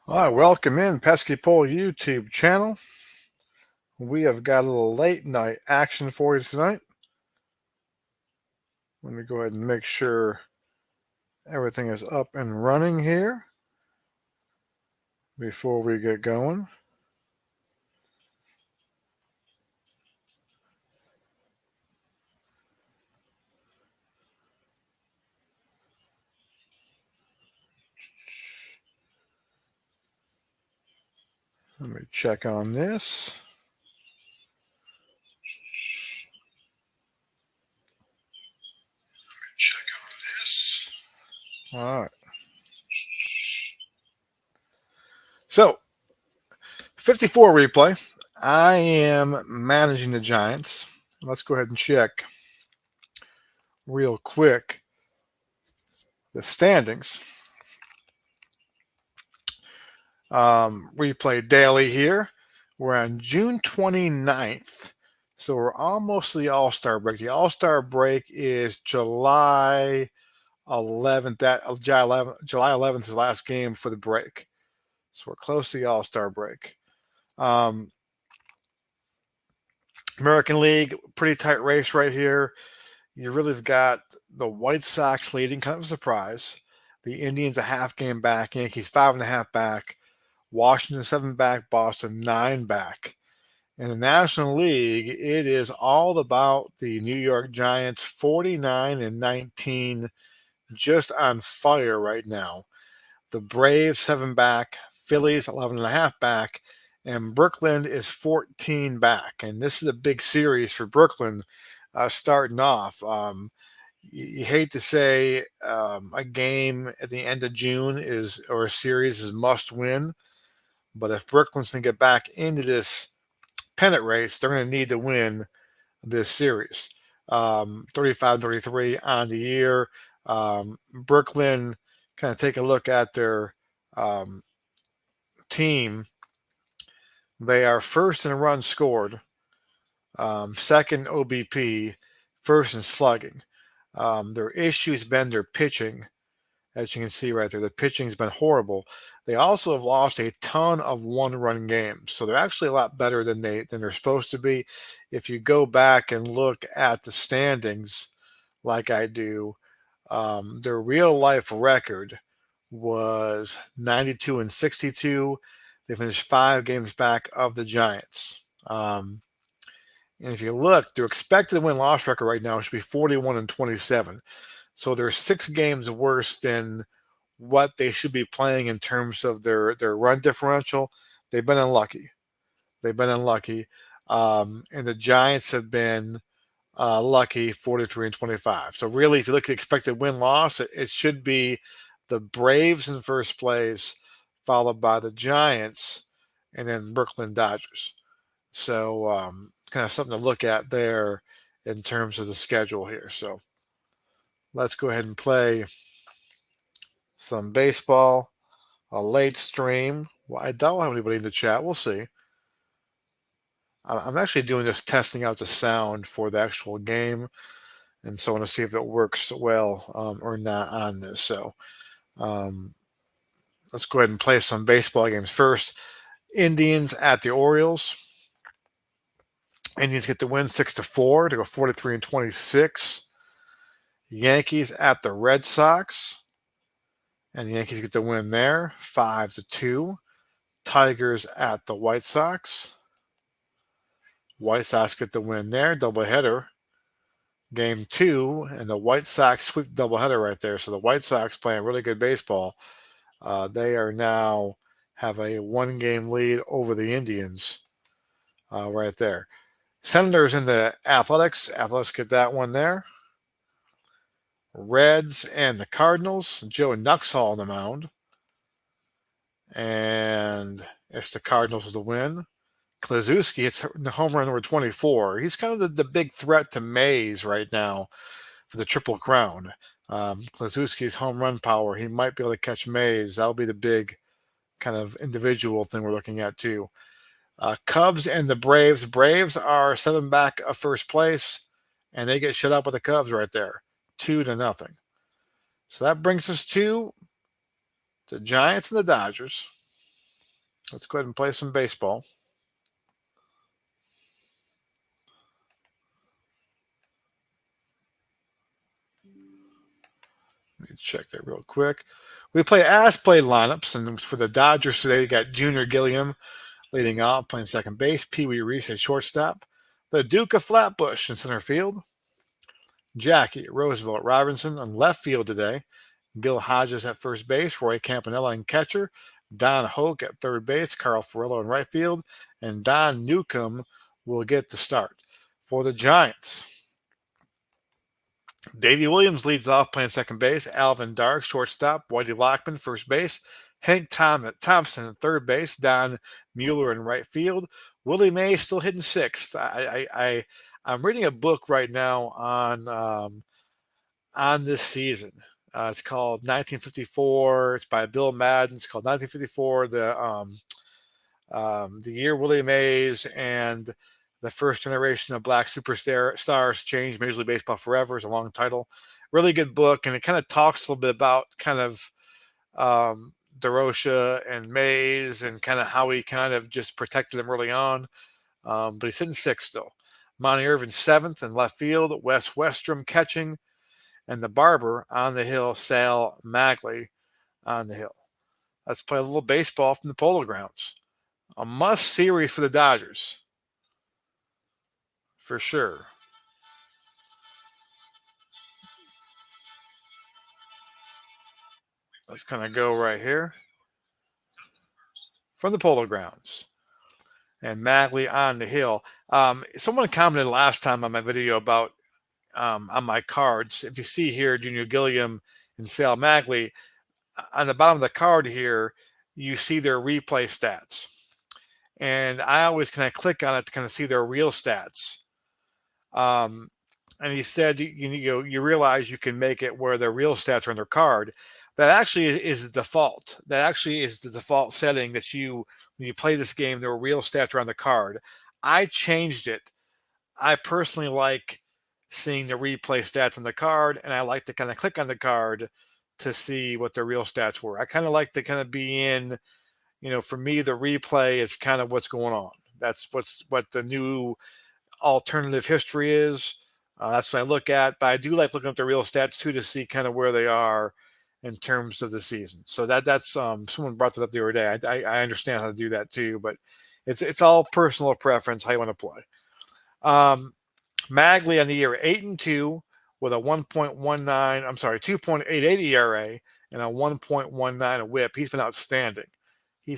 All right, welcome in Pesky Pole YouTube channel. We have got a little late night action for you tonight. Let me go ahead and make sure everything is up and running here before we get going. Let me check on this. All right. So, 54 replay. I am managing the Giants. Let's go ahead and check real quick the standings. Replay daily here. We're on June 29th. So we're almost to the All-Star break. The All-Star break is July 11th. July 11th is the last game for the break. So we're close to the All-Star break. American League, pretty tight race right here. You really have got the White Sox leading, kind of a surprise. The Indians a half game back, Yankees 5.5 back, Washington 7 back, Boston 9 back. In the National League, it is all about the New York Giants, 49-19, just on fire right now. The Braves 7 back, Phillies 11.5 back, and Brooklyn is 14 back. And this is a big series for Brooklyn starting off. You hate to say a game at the end of June or a series is must win, but if Brooklyn's going to get back into this pennant race, they're going to need to win this series. 35-33 on the year. Brooklyn, kind of take a look at their team. They are first in runs scored, second OBP, first in slugging. Their issue has been their pitching. As you can see right there, the pitching's been horrible. They also have lost a ton of one-run games, so they're actually a lot better than they're supposed to be. If you go back and look at the standings, like I do, their real-life record was 92-62. They finished 5 games back of the Giants. And if you look, their expected win-loss record right now should be 41-27. So they're 6 games worse than what they should be playing in terms of their run differential. They've been unlucky. And the Giants have been lucky, 43-25. So really, if you look at expected win-loss, it should be the Braves in first place, followed by the Giants, and then Brooklyn Dodgers. So kind of something to look at there in terms of the schedule here. So let's go ahead and play some baseball, a late stream. Well, I don't have anybody in the chat. We'll see. I'm actually doing this testing out the sound for the actual game, and so I want to see if it works well or not on this. So let's go ahead and play some baseball games first. Indians at the Orioles. Indians get the win 6-4 to go 43-26. Yankees at the Red Sox. And the Yankees get the win there, 5-2. Tigers at the White Sox. White Sox get the win there, doubleheader. Game 2, and the White Sox sweep doubleheader right there. So the White Sox playing really good baseball. They are now have a 1-game lead over the Indians right there. Senators in the Athletics. Athletics get that one there. Reds and the Cardinals. Joe Nuxhall on the mound. And it's the Cardinals with the win. Kluszewski hits the home run number 24. He's kind of the big threat to Mays right now for the Triple Crown. Kluszewski's home run power, he might be able to catch Mays. That'll be the big kind of individual thing we're looking at too. Cubs and the Braves. Braves are 7 back of first place, and they get shut up with the Cubs right there, 2-0. So that brings us to the Giants and the Dodgers. Let's go ahead and play some baseball. Let me check that real quick. We play as-played lineups, and for the Dodgers today, you got Junior Gilliam leading off, playing second base. Pee Wee Reese at shortstop. The Duke of Flatbush in center field. Jackie Roosevelt Robinson on left field today. Gil Hodges at first base. Roy Campanella in catcher. Don Hoke at third base. Carl Furillo in right field. And Don Newcomb will get the start. For the Giants, Davey Williams leads off playing second base. Alvin Dark, shortstop. Whitey Lockman, first base. Hank Thompson at third base. Don Mueller in right field. Willie Mays still hitting sixth. I'm reading a book right now on this season. It's called 1954. It's by Bill Madden. It's called 1954. The year Willie Mays and the first generation of black superstars changed Major League Baseball forever is a long title. Really good book, and it kind of talks a little bit about kind of DeRocha and Mays and kind of how he kind of just protected them early on. But he's hitting sixth still. Monty Irvin seventh in left field. Wes Westrom catching, and the barber on the hill, Sal Magley on the hill. Let's play a little baseball from the Polo Grounds. A must series for the Dodgers. For sure. Let's kind of go right here. From the Polo Grounds. And Magley on the hill. Someone commented last time on my video about on my cards. If you see here, Junior Gilliam and Sal Magley, on the bottom of the card here, you see their replay stats. And I always kind of click on it to kind of see their real stats. And he said, you realize you can make it where their real stats are on their card. That actually is the default. That actually is the default setting that when you play this game, their real stats are on the card. I changed it. I personally like seeing the replay stats on the card, and I like to kind of click on the card to see what their real stats were. I kind of like to kind of be in, for me, the replay is kind of what's going on. That's what the new alternative history is. That's what I look at, but I do like looking at the real stats too to see kind of where they are in terms of the season. So that's someone brought that up the other day. I understand how to do that too, but it's all personal preference how you want to play. Magley on the year 8-2 with a 2.88 ERA and a 1.19 WHIP. He's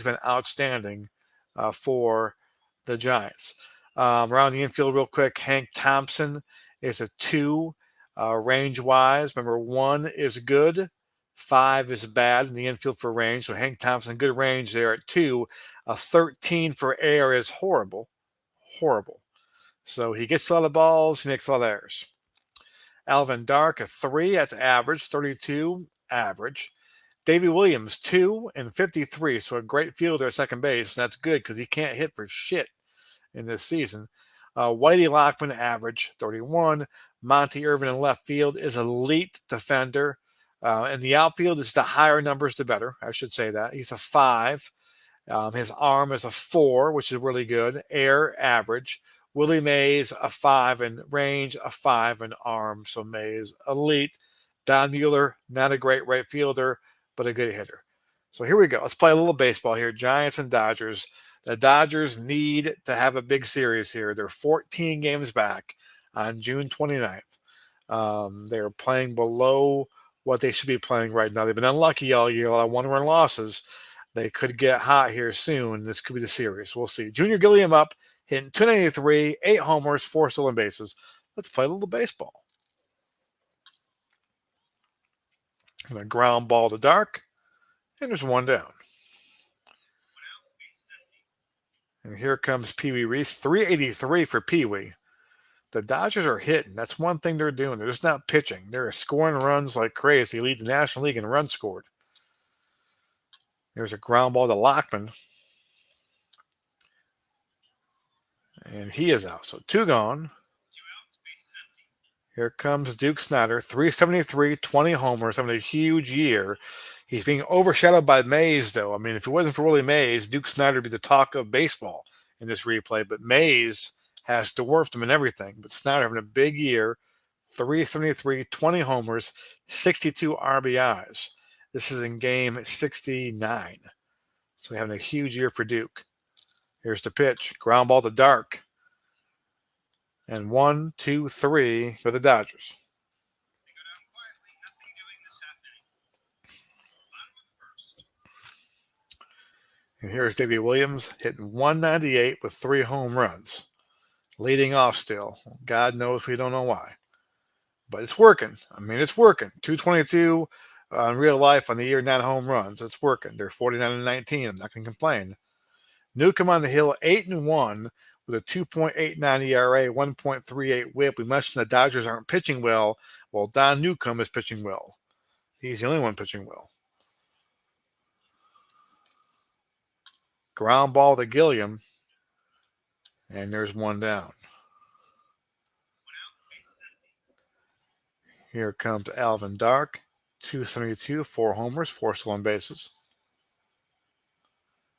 been outstanding. For the Giants. Around the infield real quick, Hank Thompson is a 2 range-wise. Remember, 1 is good, 5 is bad in the infield for range. So Hank Thompson, good range there at 2. A 13 for air is horrible. So he gets a lot of balls, he makes a lot of errors. Alvin Dark, a 3, that's average. 32, average. Davey Williams, 2 and 53, so a great fielder at second base. And that's good because he can't hit for shit in this season. Whitey Lockman, average, 31. Monty Irvin in left field is elite defender. In the outfield, is the higher numbers, the better. I should say that. He's a 5. His arm is a 4, which is really good. Air, average. Willie Mays, a 5 in range, a 5 in arm. So Mays, elite. Don Mueller, not a great right fielder, but a good hitter. So here we go. Let's play a little baseball here. Giants and Dodgers. The Dodgers need to have a big series here. They're 14 games back on June 29th. They're playing below what they should be playing right now. They've been unlucky all year, a lot of one-run losses. They could get hot here soon. This could be the series. We'll see. Junior Gilliam up, hitting 293, 8 homers, 4 stolen bases. Let's play a little baseball. And a ground ball to Dark. And there's 1 down. And here comes Pee Wee Reese. 383 for Pee Wee. The Dodgers are hitting. That's one thing they're doing. They're just not pitching. They're scoring runs like crazy. Lead the National League in runs scored. There's a ground ball to Lockman. And he is out. So 2 gone. Here comes Duke Snider. 373, 20 homers, having a huge year. He's being overshadowed by Mays, though. I mean, if it wasn't for Willie Mays, Duke Snider would be the talk of baseball in this replay. But Mays has dwarfed him in everything. But Snider having a big year, 373, 20 homers, 62 RBIs. This is in game 69. So having a huge year for Duke. Here's the pitch. Ground ball to Dark. And 1, 2, 3 for the Dodgers. And here's Davey Williams hitting 198 with 3 home runs. Leading off still. God knows we don't know why. But it's working. I mean, it's working. 222 in real life on the year, 9 home runs. It's working. They're 49-19. I'm not going to complain. Newcomb on the hill, 8-1 with a 2.89 ERA, 1.38 WHIP. We mentioned the Dodgers aren't pitching well. Well, Don Newcomb is pitching well. He's the only one pitching well. Ground ball to Gilliam. And there's one down. Here comes Alvin Dark. 272, 4 homers, 4 stolen bases.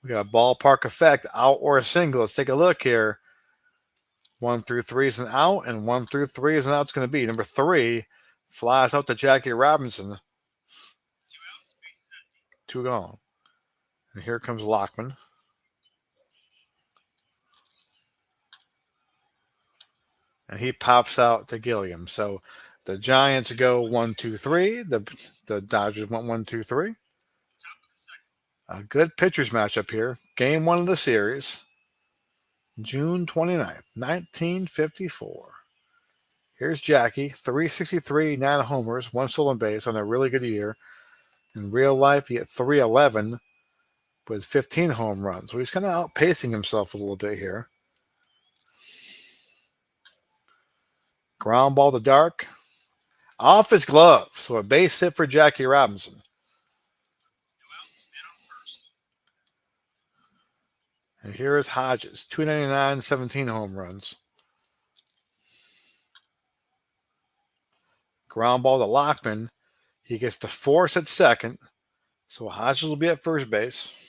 We got a ballpark effect, out or a single. Let's take a look here. 1 through 3 is an out, and 1 through 3 is an out. It's going to be number 3 flies out to Jackie Robinson. 2 gone. And here comes Lockman. And he pops out to Gilliam. So the Giants go 1, 2, 3. The Dodgers went 1, 2, 3. A good pitchers matchup here. Game 1 of the series. June 29th, 1954. Here's Jackie, 363, 9 homers, 1 stolen base on a really good year. In real life, he hit 311 with 15 home runs. So he's kind of outpacing himself a little bit here. Ground ball to Dark. Off his glove. So a base hit for Jackie Robinson. And here is Hodges, 299, 17 home runs. Ground ball to Lockman. He gets to force at second. So Hodges will be at first base.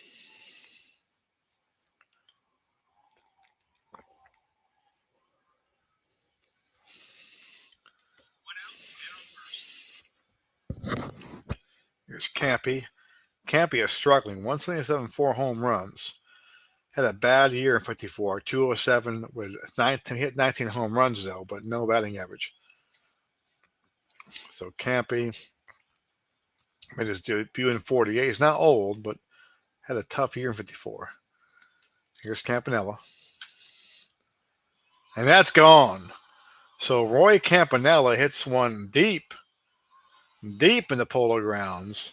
Here's Campy. Campy is struggling. 177, 4 home runs. Had a bad year in 54. 207 with 19, hit 19 home runs, though, but no batting average. So Campy made his debut in 48. He's not old, but had a tough year in 54. Here's Campanella. And that's gone. So Roy Campanella hits one deep in the Polo Grounds.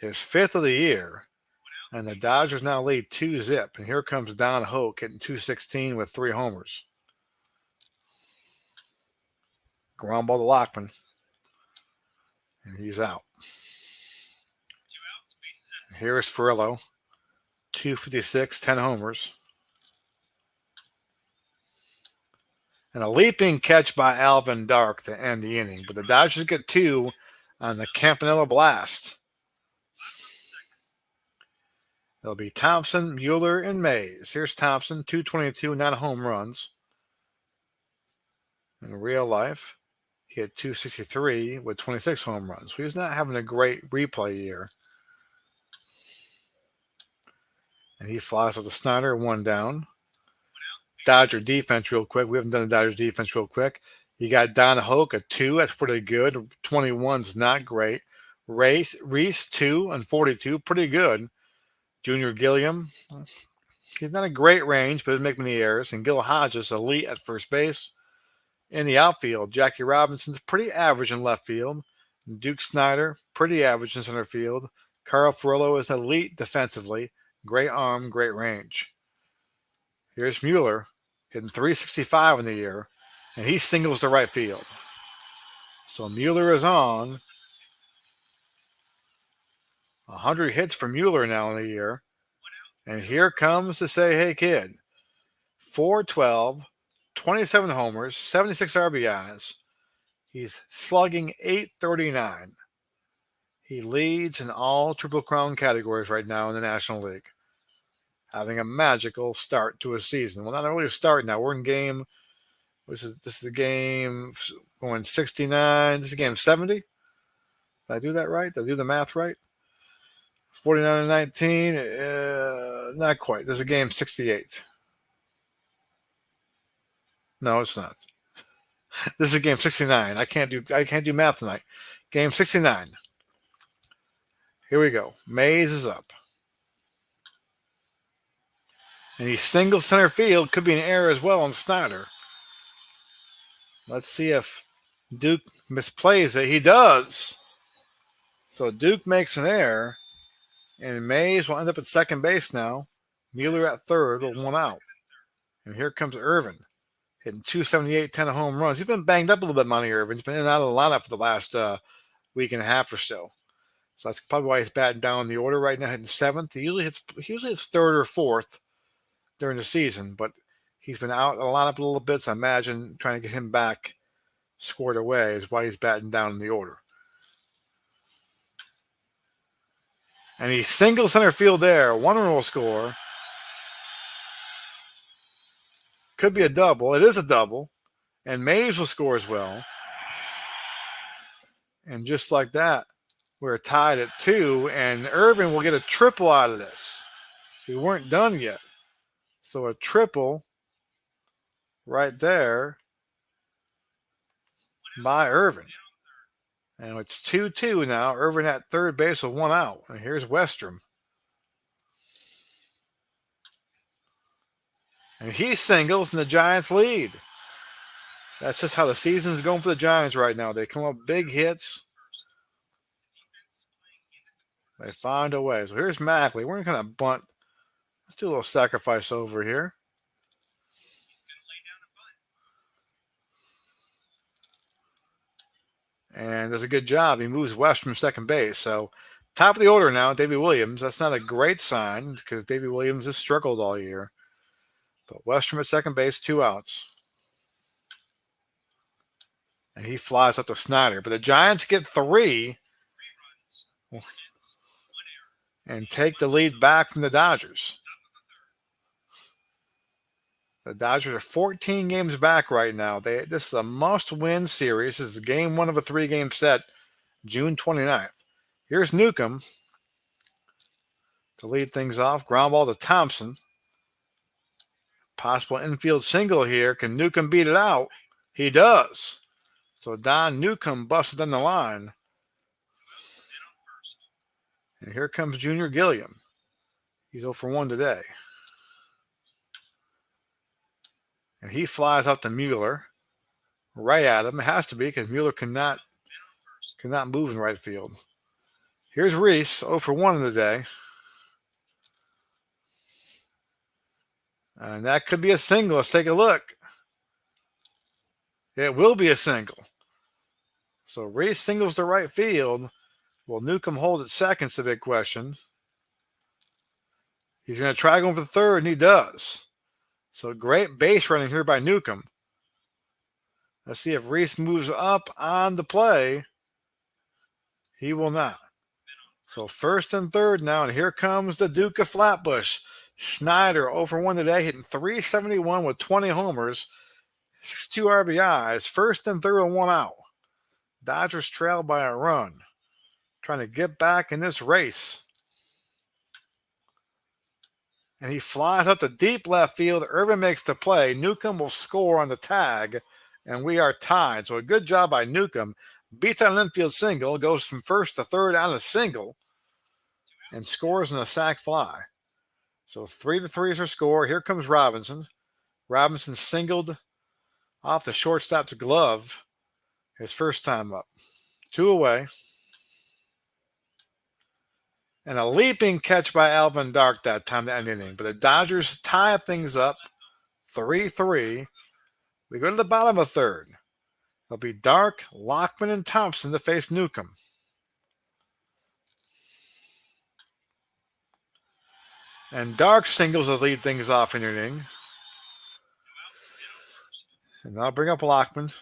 His 5th of the year. And the Dodgers now lead 2-0. And here comes Don Hoke hitting 216 with 3 homers. Ground ball to Lockman. And he's out. And here is Furillo. 256, 10 homers. And a leaping catch by Alvin Dark to end the inning. But the Dodgers get 2 on the Campanella blast. It'll be Thompson, Mueller, and Mays. Here's Thompson, 222, 9 home runs. In real life, he had 263 with 26 home runs. So he's not having a great replay year. And he flies with the Snider, 1 down. Dodger defense real quick. We haven't done the Dodgers defense real quick. You got Don Hoke, a 2. That's pretty good. 21's not great. Reese, 2 and 42. Pretty good. Junior Gilliam, he's not a great range, but doesn't make many errors. And Gil Hodges, elite at first base. In the outfield, Jackie Robinson's pretty average in left field. Duke Snider, pretty average in center field. Carl Furillo is elite defensively. Great arm, great range. Here's Mueller, hitting 365 in the year, and he singles to right field. So Mueller is on. 100 hits for Mueller now in the year. And here comes to say, hey, kid. 412, 27 homers, 76 RBIs. He's slugging .839. He leads in all Triple Crown categories right now in the National League. Having a magical start to a season. Well, not really a start now. We're in game. This is a game going 69. This is game 70. Did I do that right? Did I do the math right? 49-19. Not quite. This is a game 68. No, it's not. This is game 69. I can't do math tonight. Game 69. Here we go. Mays is up. And he singles center field. Could be an error as well on Snyder. Let's see if Duke misplays it. He does. So Duke makes an error. And Mays will end up at second base now. Mueller at third with one out. And here comes Irvin, hitting 278, 10 home runs. He's been banged up a little bit, Monty Irvin. He's been in and out of the lineup for the last week and a half or so. So that's probably why he's batting down the order right now, hitting seventh. He usually hits third or fourth during the season, but he's been out of the lineup a little bit. So I imagine trying to get him back squared away is why he's batting down in the order. And he singles center field there. One run will score. Could be a double. It is a double. And Mays will score as well. And just like that, we're tied at 2. And Irvin will get a triple out of this. We weren't done yet. So a triple right there by Irvin. And it's 2-2 now. Irvin at third base with one out. And here's Westrom. And he singles and the Giants lead. That's just how the season's going for the Giants right now. They come up big hits. They find a way. So here's Mackley. We're going to kind of bunt. Let's do a little sacrifice over here. And does a good job. He moves West from second base. So top of the order now, Davey Williams. That's not a great sign because Davey Williams has struggled all year. But Westrom at second base, 2 outs. And he flies up to Snyder. But the Giants get 3 and take the lead back from the Dodgers. The Dodgers are 14 games back right now. This is a must-win series. This is game 1 of a 3-game set, June 29th. Here's Newcomb to lead things off. Ground ball to Thompson. Possible infield single here. Can Newcomb beat it out? He does. So Don Newcomb busted on the line. And here comes Junior Gilliam. He's 0 for 1 today. And he flies up to Mueller. Right at him. It has to be because Mueller cannot move in right field. Here's Reese, 0 for 1 in the day. And that could be a single. Let's take a look. It will be a single. So Reese singles to right field. Will Newcomb hold at second? It's the big question. He's going to try going for third, and he does. So great base running here by Newcomb. Let's see if Reese moves up on the play. He will not. So first and third now, and here comes the Duke of Flatbush. Snyder 0 for 1 today, hitting .371 with 20 homers, 62 RBIs. First and third and 1 out. Dodgers trail by a run. Trying to get back in this race. And he flies up to deep left field. Irvin makes the play. Newcomb will score on the tag, and we are tied. So a good job by Newcomb. Beats on an infield single, goes from first to third on a single, and scores in a sac fly. So 3-3 is our score. Here comes Robinson. Robinson singled off the shortstop's glove his first time up. 2 away. And a leaping catch by Alvin Dark that time to end the inning. But the Dodgers tie things up 3-3. We go to the bottom of third. It'll be Dark, Lockman, and Thompson to face Newcomb. And Dark singles to lead things off in the inning. And I'll bring up Lockman.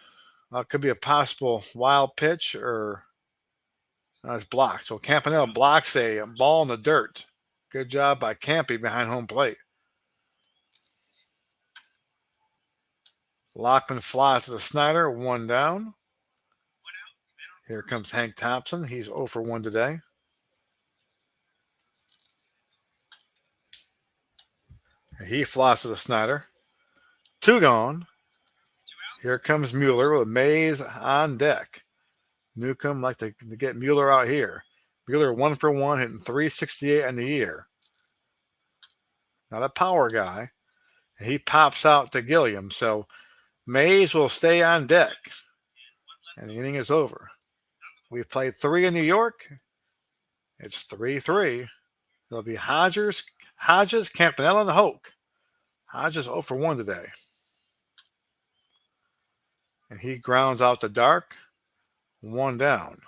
Could be a possible wild pitch or it's blocked. So Campanella blocks a ball in the dirt. Good job by Campy behind home plate. Lockman flies to the Snyder, 1 down. Here comes Hank Thompson. He's 0 for 1 today. He flies to the Snyder. 2 gone. Here comes Mueller with Mays on deck. Newcomb like to get Mueller out here. Mueller 1 for 1, hitting 368 on the year. Not a power guy. And he pops out to Gilliam. So Mays will stay on deck. And the inning is over. We've played 3 in New York. It's 3-3. It'll be Hodges, Campanella, and Hoke. Hodges 0 for 1 today. And he grounds out to Dark. 1 down.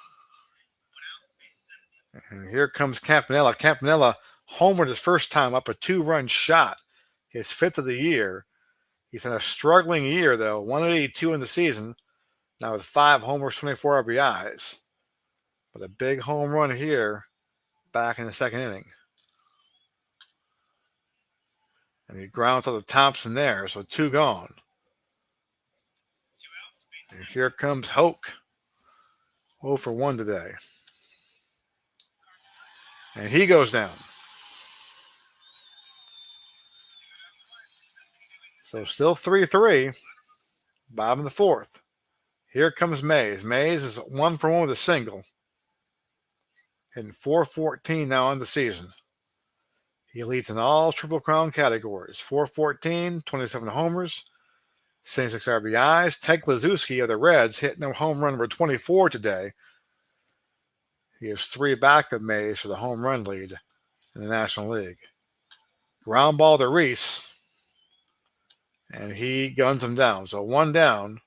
And here comes Campanella. Campanella homered his first time up, a 2-run shot. His 5th of the year. He's had a struggling year, though. 182 in the season. Now with 5 homers, 24 RBIs. But a big home run here back in the 2nd inning. And he grounds out to Thompson there, so 2 gone. And here comes Hoke. 0 for 1 today. And he goes down. So still 3-3. Bottom of the 4th. Here comes Mays. Mays is 1 for 1 with a single. Hitting .414 now on the season. He leads in all Triple Crown categories. .414, 27 homers, 76 RBIs. Ted Kluszewski of the Reds hitting a home run number 24 today. He is 3 back of Mays for the home run lead in the National League. Ground ball to Reese. And he guns him down. So 1 down.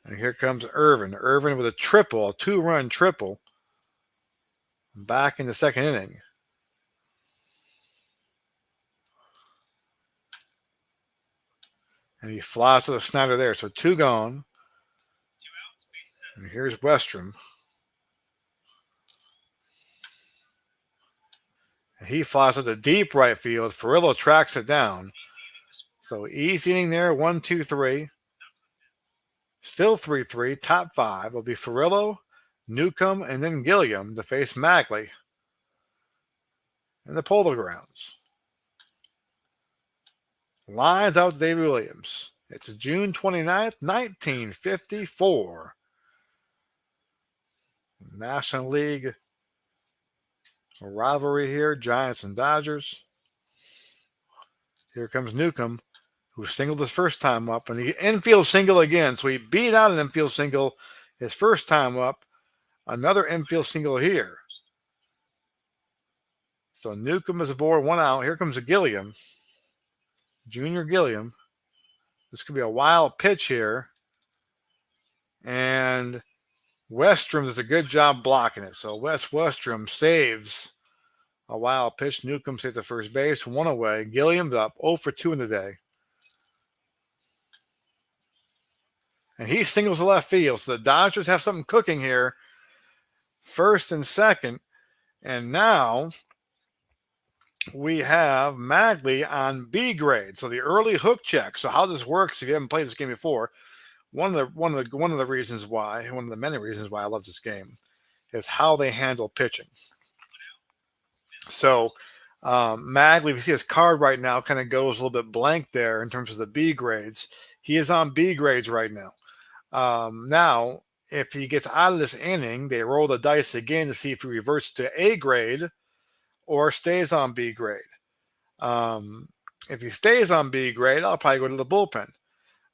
And here comes Irvin. Irvin with a triple, a 2-run triple. Back in the 2nd inning. And he flies to the Snyder there. So 2 gone. And here's Westrom. And he flies to the deep right field. Furillo tracks it down. So easy inning there. 1, 2, 3. Still 3-3. Top 5 will be Furillo, Newcomb, and then Gilliam to face Magley in the Polo Grounds. Lines out to Davey Williams. It's June 29th, 1954. National League rivalry here, Giants and Dodgers. Here comes Newcomb, who singled his first time up, and he infield single again. So he beat out an infield single his first time up. Another infield single here. So Newcomb is aboard, 1 out. Here comes a Gilliam. Junior Gilliam. This could be a wild pitch here. And Westrom does a good job blocking it. So Wes Westrom saves a wild pitch. Newcomb stays at first base, 1 away. Gilliam's up 0 for 2 in the day. And he singles the left field. So the Dodgers have something cooking here. 1st and 2nd. And now we have Magley on B grade. So the early hook check. So how this works, if you haven't played this game before, one of the reasons why, one of the many reasons why I love this game, is how they handle pitching. So Magley, if you see his card right now, kind of goes a little bit blank there in terms of the B grades. He is on B grades right now. Now, if he gets out of this inning, they roll the dice again to see if he reverts to A grade or stays on B grade. If he stays on B grade, I'll probably go to the bullpen.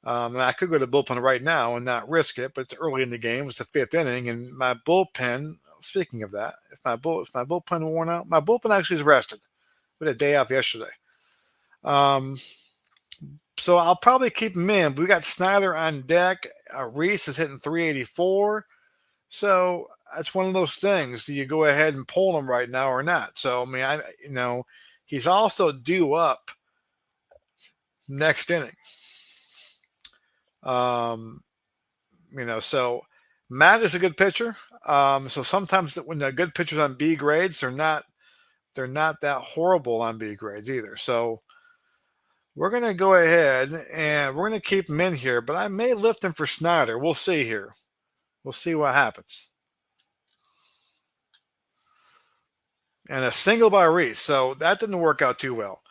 And I could go to the bullpen right now and not risk it, but it's early in the game. It's the 5th inning, and my bullpen. Speaking of that, if my bullpen worn out, my bullpen actually is rested. We had a day off yesterday. So I'll probably keep him in. We got Snyder on deck. Reese is hitting 384. So that's one of those things. Do you go ahead and pull him right now or not? So, I mean, he's also due up next inning. So Matt is a good pitcher. So sometimes when the good pitchers on B grades, they're not that horrible on B grades either. So we're gonna go ahead and we're gonna keep him in here, but I may lift him for Snyder. We'll see here. We'll see what happens. And a single by Reese. So that didn't work out too well.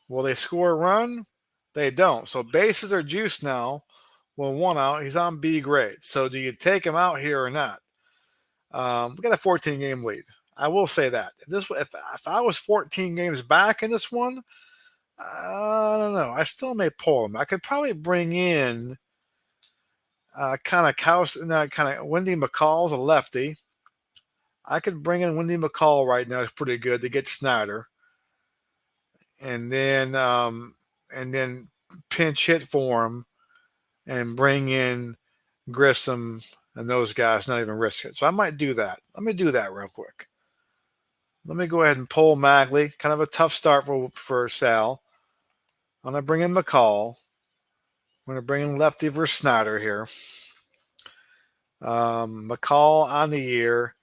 Will they score a run? They don't. So bases are juiced now. When one out, he's on B grade. So do you take him out here or not? We got a 14 game lead. I will say that. If I was 14 games back in this one, I don't know. I still may pull him. I could probably bring in kind of Wendy McCall's a lefty. I could bring in Wendy McCall right now. It's pretty good to get Snyder, and then pinch hit for him, and bring in Grissom and those guys. Not even risk it. So I might do that. Let me do that real quick. Let me go ahead and pull Magley. Kind of a tough start for Sal. I'm gonna bring in McCall. I'm gonna bring in lefty versus Snyder here. McCall on the year.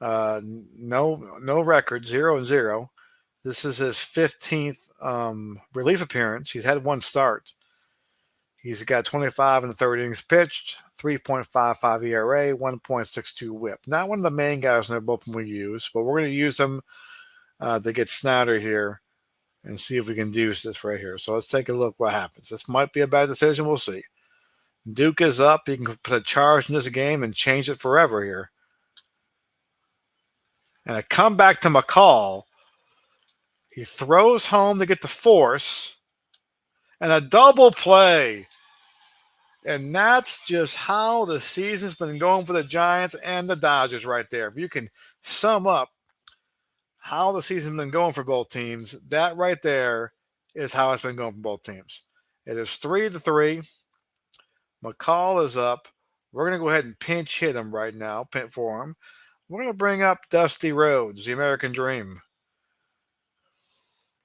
No record, 0-0. This is his 15th relief appearance. He's had one start. He's got 25 and 30 innings pitched, 3.55 ERA, 1.62 WHIP. Not one of the main guys in their bullpen we use, but we're going to use him to get Snyder here and see if we can do this right here. So let's take a look what happens. This might be a bad decision. We'll see. Duke is up. He can put a charge in this game and change it forever here. And a comeback to McCall. He throws home to get the force. And a double play. And that's just how the season's been going for the Giants and the Dodgers right there. If you can sum up how the season's been going for both teams, that right there is how it's been going for both teams. It is 3-3. McCall is up. We're going to go ahead and pinch hit him right now, pin for him. We're going to bring up Dusty Rhodes, the American Dream.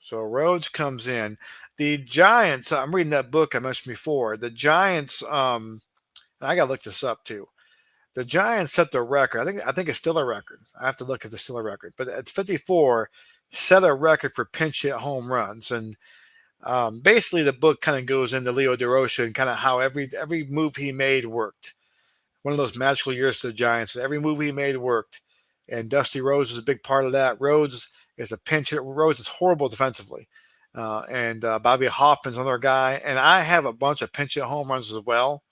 So Rhodes comes in. The Giants, I'm reading that book I mentioned before. The Giants, I got to look this up too. The Giants set the record. I think it's still a record. I have to look if it's still a record. But it's 54, set a record for pinch hit home runs. And basically the book kind of goes into Leo DeRocha and kind of how every move he made worked. One of those magical years to the Giants. Every move he made worked. And Dusty Rhodes was a big part of that. Rhodes is a pinch hit. Rhodes is horrible defensively. And Bobby Hoffman's another guy. And I have a bunch of pinch hit home runs as well.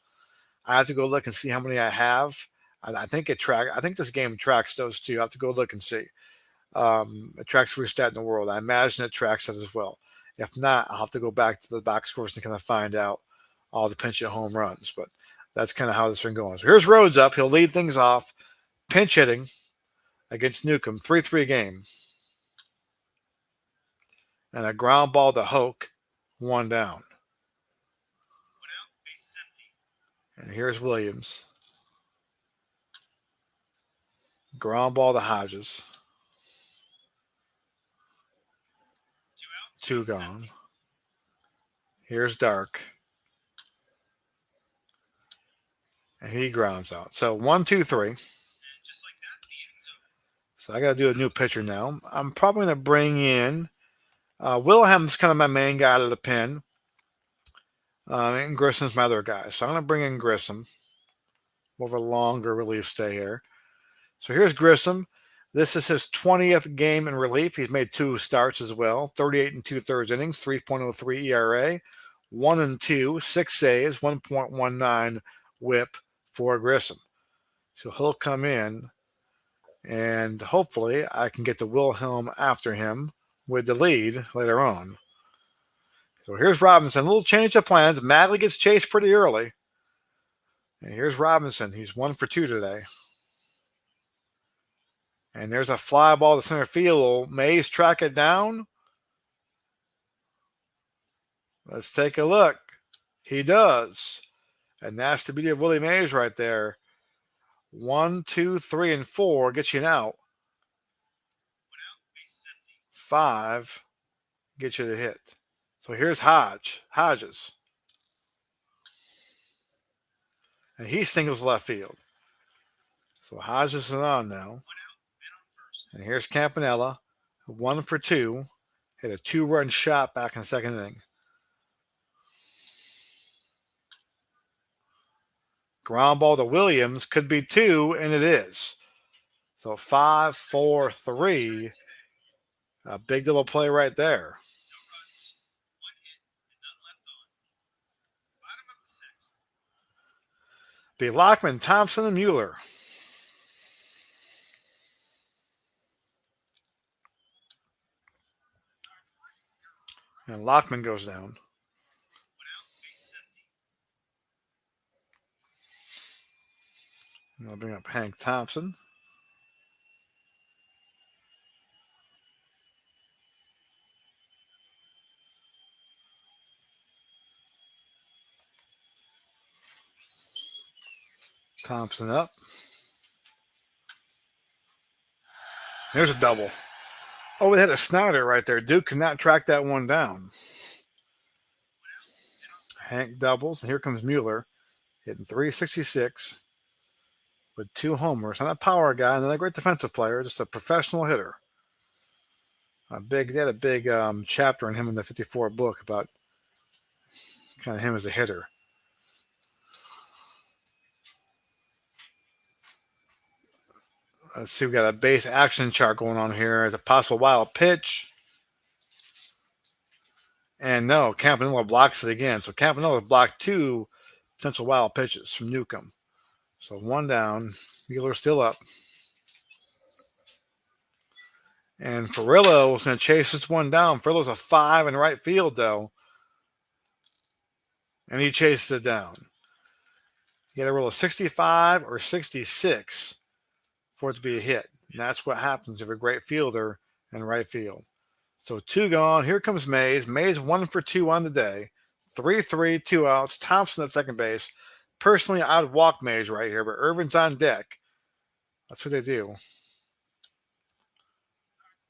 I have to go look and see how many I have. I think this game tracks those two. I have to go look and see. It tracks every stat in the world. I imagine it tracks that as well. If not, I'll have to go back to the box scores and kind of find out all the pinch hit home runs. But that's kind of how this has been going. So here's Rhodes up. He'll lead things off. Pinch hitting against Newcomb. 3-3 game. And a ground ball to Hoke. 1 down. And here's Williams. Ground ball to Hodges. 2 gone. Here's Dark. And he grounds out. So 1, 2, 3. So I got to do a new pitcher now. I'm probably going to bring in Wilhelm's kind of my main guy out of the pen. And Grissom's my other guy. So I'm going to bring in Grissom. More of a longer relief stay here. So here's Grissom. This is his 20th game in relief. He's made 2 starts as well. 38 and 2/3 innings, 3.03 ERA, 1-2, 6 saves, 1.19 WHIP for Grissom. So he'll come in, and hopefully I can get the Wilhelm after him with the lead later on. So here's Robinson. A little change of plans. Magley gets chased pretty early. And here's Robinson. He's 1 for 2 today. And there's a fly ball to center field. Will Mays track it down? Let's take a look. He does. And that's the beauty of Willie Mays right there. 1, 2, 3, and 4 gets you an out. 5 gets you the hit. So here's Hodges. and he singles left field. So Hodges is on now. And here's Campanella, 1 for 2. Hit a 2-run shot back in the second inning. Ground ball to Williams, could be 2, and it is. So 5, 4, 3. A big double play right there. Be Lockman, Thompson, and Mueller. And Lockman goes down. And they'll bring up Hank Thompson. Thompson up. There's a double. Oh, they had a Snyder right there. Duke could not track that one down. Hank doubles, and here comes Mueller, hitting 366 with 2 homers. Not a power guy, not a great defensive player, just a professional hitter. They had a big chapter on him in the 54 book about kind of him as a hitter. Let's see, we got a base action chart going on here. It's a possible wild pitch. And no, Campanella blocks it again. So Campanella blocked 2 potential wild pitches from Newcomb. So 1 down. Mueller still up. And Furillo is going to chase this one down. Furillo's a 5 in right field, though. And he chases it down. You got to roll a 65 or 66 for it to be a hit. And that's what happens if you're a great fielder in right field. So 2 gone. Here comes Mays. Mays 1 for 2 on the day. 3-3, 2 outs. Thompson at second base. Personally, I'd walk Mays right here, but Irvin's on deck. That's what they do.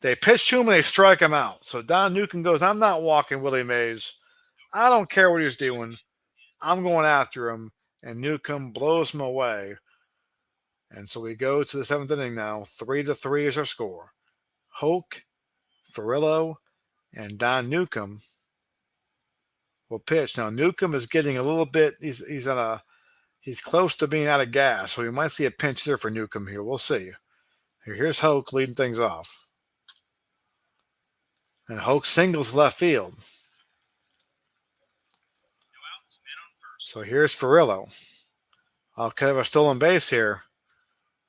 They pitch to him and they strike him out. So Don Newcomb goes, I'm not walking Willie Mays. I don't care what he's doing. I'm going after him. And Newcomb blows him away. And so we go to the 7th inning now. 3-3 is our score. Hoke, Furillo, and Don Newcomb will pitch. Now Newcomb is getting a little bit. He's close to being out of gas, so we might see a pinch hitter for Newcomb here. We'll see. Here's Hoke leading things off, and Hoke singles left field. So here's Furillo. I'll have a stolen base here.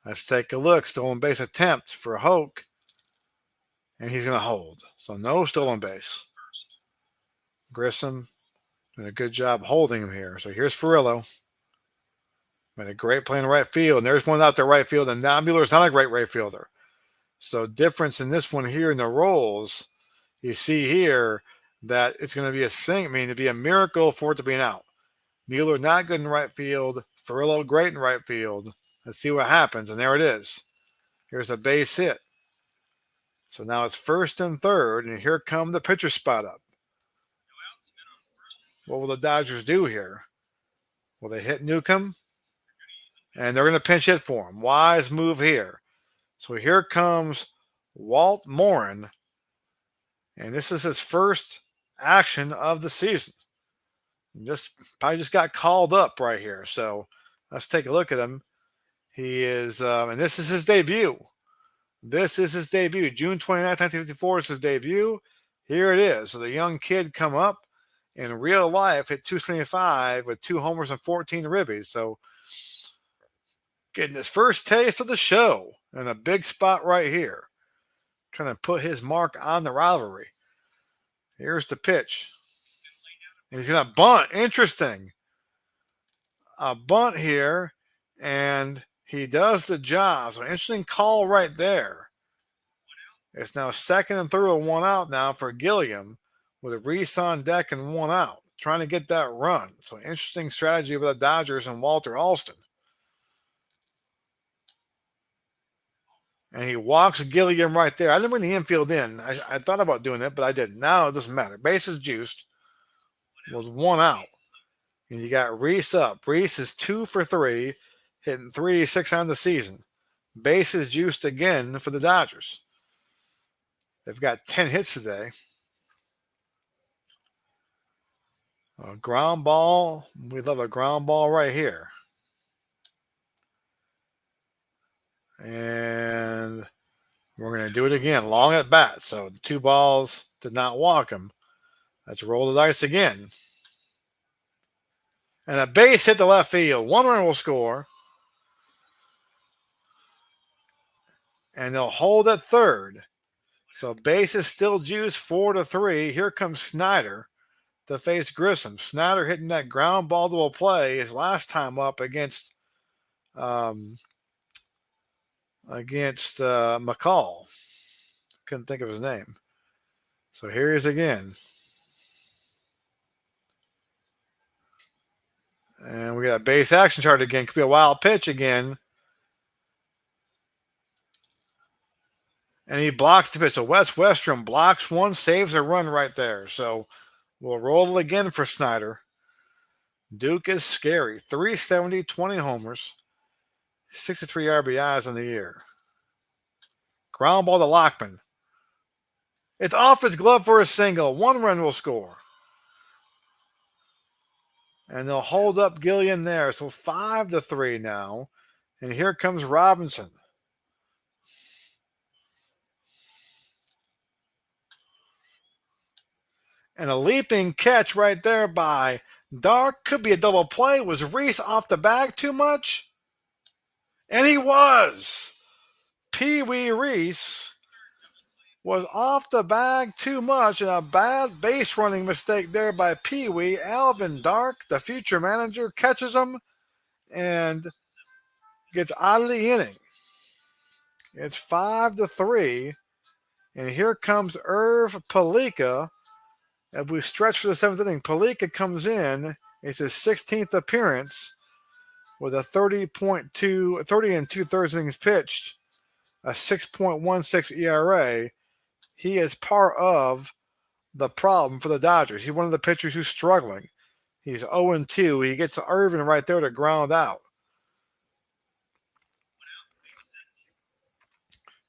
Let's take a look. Stolen base attempt for Hoke. And he's going to hold. So no stolen base. Grissom doing a good job holding him here. So here's Furillo. Made a great play in right field. And there's one out there right field. And now Mueller's not a great right fielder. So difference in this one here in the roles, you see here that it's going to be it'd be a miracle for it to be an out. Mueller not good in right field. Furillo great in right field. Let's see what happens. And there it is. Here's a base hit. So now it's 1st and 3rd, and here come the pitcher spot up. What will the Dodgers do here? Will they hit Newcomb? And they're going to pinch hit for him. Wise move here. So here comes Walt Morin, and this is his first action of the season. Probably just got called up right here. So let's take a look at him. He is, and this is his debut. This is his debut. June 29th, 1954 is his debut. Here it is. So the young kid come up in real life, hit 275 with 2 homers and 14 ribbies. So getting his first taste of the show in a big spot right here. Trying to put his mark on the rivalry. Here's the pitch. And he's going to bunt. Interesting. A bunt here. And he does the job. So interesting call right there. It's now 2nd and 3rd with 1 out now for Gilliam with a Reese on deck and 1 out. Trying to get that run. So interesting strategy with the Dodgers and Walter Alston. And he walks Gilliam right there. I didn't bring the infield in. I thought about doing it, but I didn't. Now it doesn't matter. Bases juiced. Was 1 out. And you got Rhys up. Rhys is 2 for 3, hitting 386 on the season. Bases juiced again for the Dodgers. They've got 10 hits today. A ground ball. We love a ground ball right here. And we're going to do it again. Long at bat. So the 2 balls did not walk him. Let's roll the dice again. And a base hit to left field. 1 run will score. And they'll hold at third. So base is still juiced 4-3. Here comes Snyder to face Grissom. Snyder hitting that ground ball to a play his last time up against McCall. Couldn't think of his name. So here he is again. And we got a base action chart again. Could be a wild pitch again. And he blocks the pitch. So Wes Westrum blocks one, saves a run right there. So we'll roll it again for Snyder. Duke is scary. 370, 20 homers, 63 RBIs in the year. Ground ball to Lockman. It's off his glove for a single. 1 run will score. And they'll hold up Gilliam there. So 5-3 now. And here comes Robinson. And a leaping catch right there by Dark. Could be a double play. Was Rhys off the bag too much? And he was. Pee Wee Rhys was off the bag too much, and a bad base running mistake there by Pee Wee. Alvin Dark, the future manager, catches him and gets out of the inning. It's 5-3, and here comes Irv Palika. As we stretch for the 7th inning, Palika comes in. It's his 16th appearance with a 30 and 2/3 innings pitched, a 6.16 ERA. He is part of the problem for the Dodgers. He's one of the pitchers who's struggling. He's 0-2. He gets Irvin right there to ground out.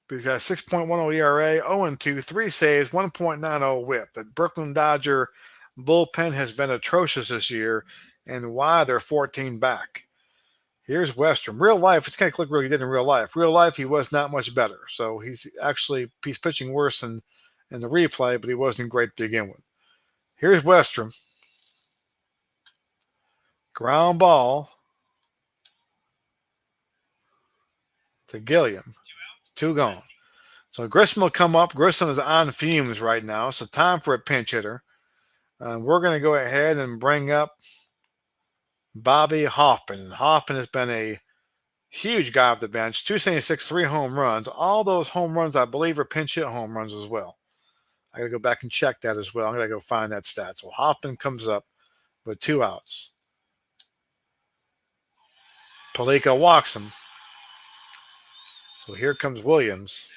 He's got a 6.10 ERA, 0-2, 3 saves, 1.90 whip. The Brooklyn Dodger bullpen has been atrocious this year, and why they're 14 back. Here's Westrum. Real life, it's kind of click what he did in real life. Real life, he was not much better. So he's pitching worse in the replay, but he wasn't great to begin with. Here's Westrum. Ground ball to Gilliam. 2 gone. So Grissom will come up. Grissom is on fumes right now, so time for a pinch hitter. We're going to go ahead and bring up Bobby Hoffman. Hoffman has been a huge guy off the bench. 276, 3 home runs. All those home runs, I believe, are pinch hit home runs as well. I got to go back and check that as well. I'm going to go find that stat. So Hoffman comes up with 2 outs. Palika walks him. So here comes Williams.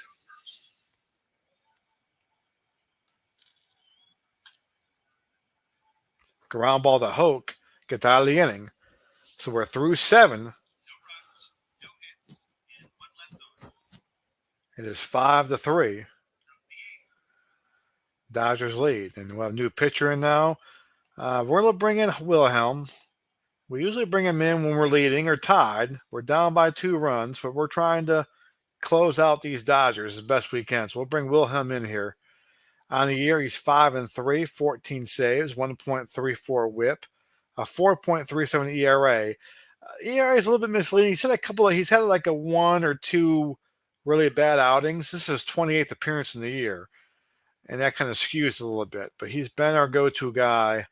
Ground ball to Hoke. Gets out of the inning. So we're through 7. It is 5-3. Dodgers lead. And we'll have a new pitcher in now. We're going to bring in Wilhelm. We usually bring him in when we're leading or tied. We're down by 2 runs, but we're trying to close out these Dodgers as best we can. So we'll bring Wilhelm in here. On the year, he's 5-3, 14 saves, 1.34 whip, a 4.37 ERA. ERA is a little bit misleading. He's had like a 1 or 2 really bad outings. This is his 28th appearance in the year, and that kind of skews a little bit. But he's been our go-to guy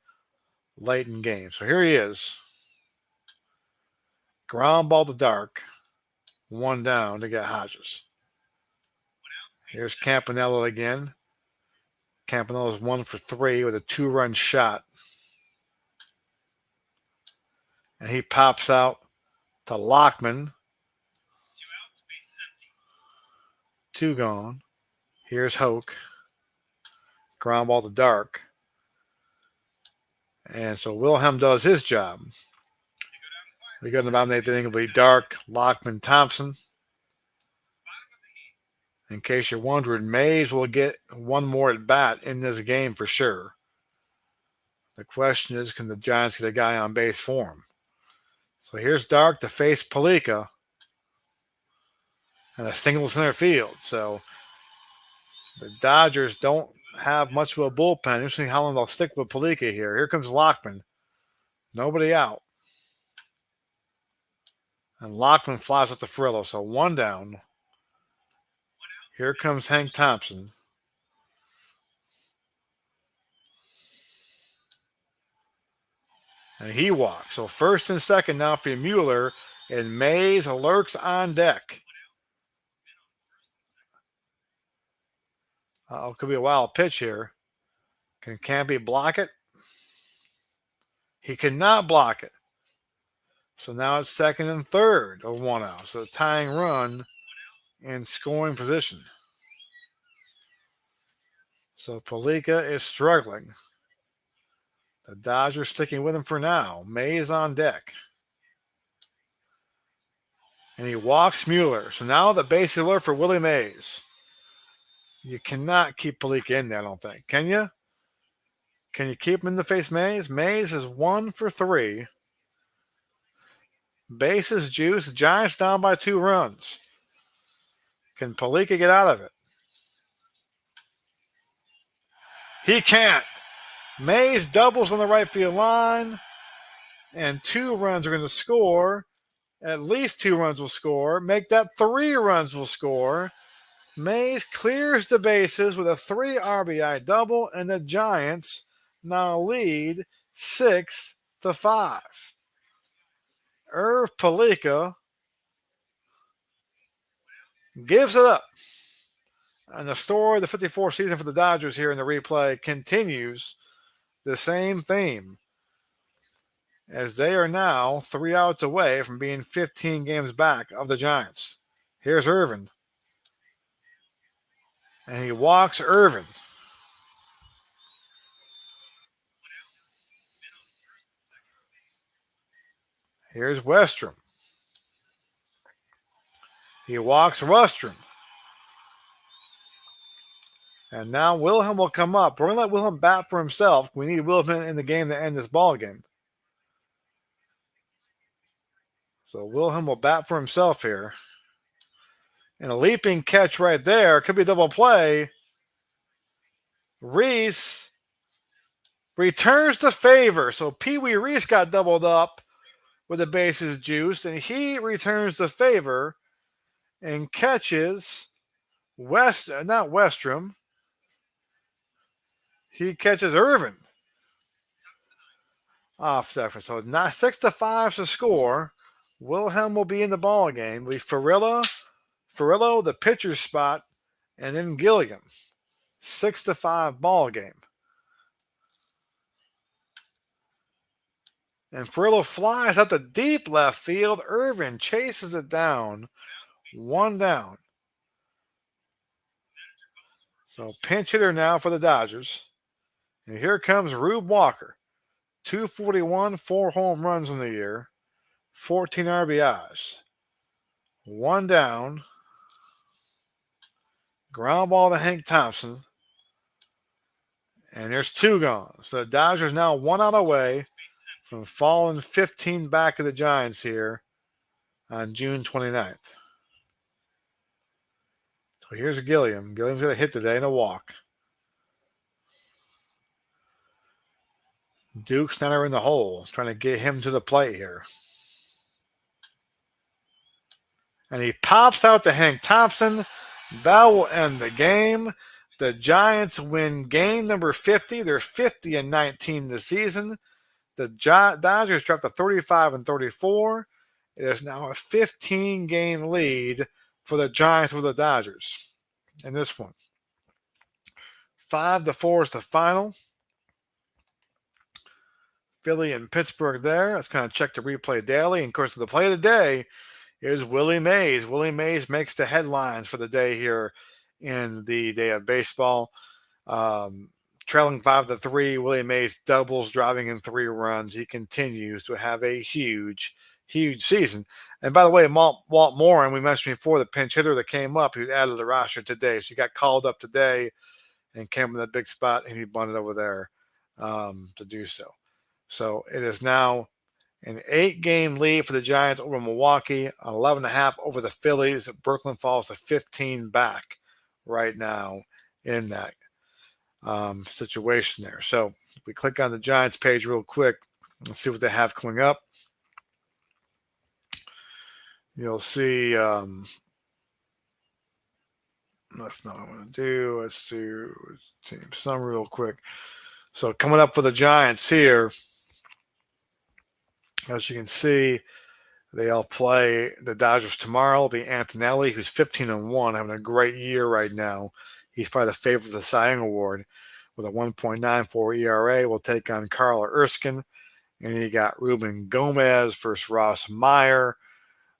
late in games. So here he is. Ground ball to Dark. 1 down to get Hodges. Here's Campanella again. Campanella's 1 for 3 with a 2-run shot. And he pops out to Lockman. 2 gone. Here's Hoke. Ground ball to Dark. And so Wilhelm does his job. We got to nominate the thing will be Dark, Lockman, Thompson. In case you're wondering, Mays will get one more at bat in this game for sure. The question is, can the Giants get a guy on base for him? So here's Dark to face Palika. And a single center field. So the Dodgers don't have much of a bullpen. Interesting how long they'll stick with Palika here. Here comes Lockman. Nobody out. And Lockman flies up to Furillo. So one down. Here comes Hank Thompson. And he walks. So first and second now for Mueller. And Mays lurks on deck. Could be a wild pitch here. Can Campy block it? He cannot block it. So now it's second and third of one out. So tying run in scoring position. So Palika is struggling. The Dodgers sticking with him for now. Mays on deck. And he walks Mueller. So now the base alert for Willie Mays. You cannot keep Palika in there, I don't think. Can you? Can you keep him in the face Mays? Mays is 1 for 3. Bases juice. Giants down by 2 runs. Can Palika get out of it? He can't. Mays doubles on the right field line. And 2 runs are going to score. At least 2 runs will score. Make that 3 runs will score. Mays clears the bases with a 3 RBI double, and the Giants now lead 6-5. Irv Palika gives it up. And the story of the 54 season for the Dodgers here in the replay continues the same theme, as they are now 3 outs away from being 15 games back of the Giants. Here's Irvin. And he walks Irvin. Here's Westrom. He walks Westrom. And now Wilhelm will come up. We're going to let Wilhelm bat for himself. We need Wilhelm in the game to end this ball game. So Wilhelm will bat for himself here. And a leaping catch right there. Could be a double play. Reese returns the favor. So Pee Wee Reese got doubled up with the bases juiced. And he returns the favor and catches not Westrom. He catches Irvin off second. So not 6-5 to score. Wilhelm will be in the ball game. We Furillo, the pitcher's spot, and then Gilliam. 6-5 ball game. And Furillo flies out to deep left field. Irvin chases it down. 1 down. So pinch hitter now for the Dodgers. And here comes Rube Walker. 241, 4 home runs in the year. 14 RBIs. 1 down. Ground ball to Hank Thompson. And there's 2 gone. So the Dodgers now 1 out away from falling 15 back to the Giants here on June 29th. So here's Gilliam. Gilliam's got a hit today and a walk. Duke Snyder in the hole, trying to get him to the plate here. And he pops out to Hank Thompson. That will end the game. The Giants win game number 50. They're 50-19 this season. The Dodgers dropped to 35-34. It is now a 15-game lead for the Giants with the Dodgers in this one. 5-4 is the final. Philly and Pittsburgh there. Let's kind of check the replay daily. And of course, the play of the day is Willie Mays. Willie Mays makes the headlines for the day here in the day of baseball. trailing 5-3. Willie Mays doubles, driving in 3 runs. He continues to have a huge season. And by the way, Walt Morin, we mentioned before, the pinch hitter that came up, he was added to the roster today. So he got called up today and came in that big spot, and he bunted over there to do so. So it is now an 8-game lead for the Giants over Milwaukee, an 11.5 over the Phillies. Brooklyn falls to 15 back right now in that situation there. So if we click on the Giants page real quick, let's see what they have coming up. You'll see, that's not what I want to do. Let's do team summary real quick. So coming up for the Giants here, as you can see, they all play the Dodgers tomorrow. It'll be Antonelli, who's 15-1, having a great year right now. He's probably the favorite of the Cy Young Award with a 1.94 ERA. Will take on Carl Erskine. And you got Ruben Gomez versus Ross Meyer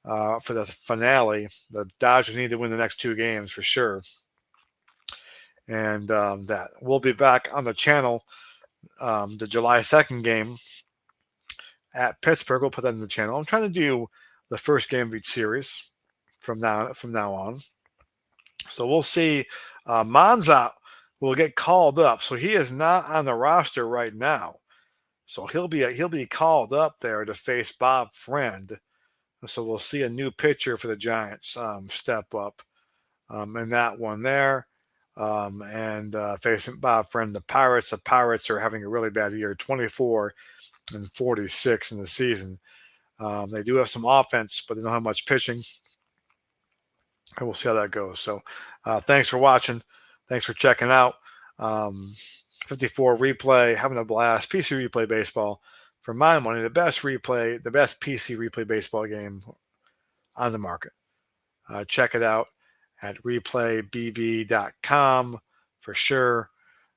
for the finale. The Dodgers need to win the next 2 games for sure. And that we'll be back on the channel. The July 2nd game at Pittsburgh. We'll put that in the channel. I'm trying to do the first game of each series from now on. So we'll see. Manza will get called up. So he is not on the roster right now. So he'll be called up there to face Bob Friend. So we'll see a new pitcher for the Giants step up in that one there. And facing Bob Friend, the Pirates. The Pirates are having a really bad year, 24-46 in the season. They do have some offense, but they don't have much pitching. And we'll see how that goes. So thanks for watching. Thanks for checking out. 54 replay, having a blast. PC Replay Baseball. For my money, the best PC replay baseball game on the market. Check it out at replaybb.com for sure.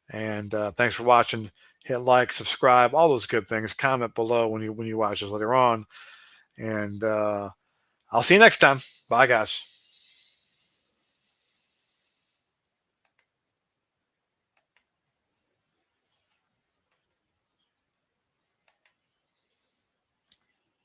And thanks for watching. Hit like, subscribe, all those good things. Comment below when you watch this later on. And I'll see you next time. Bye, guys.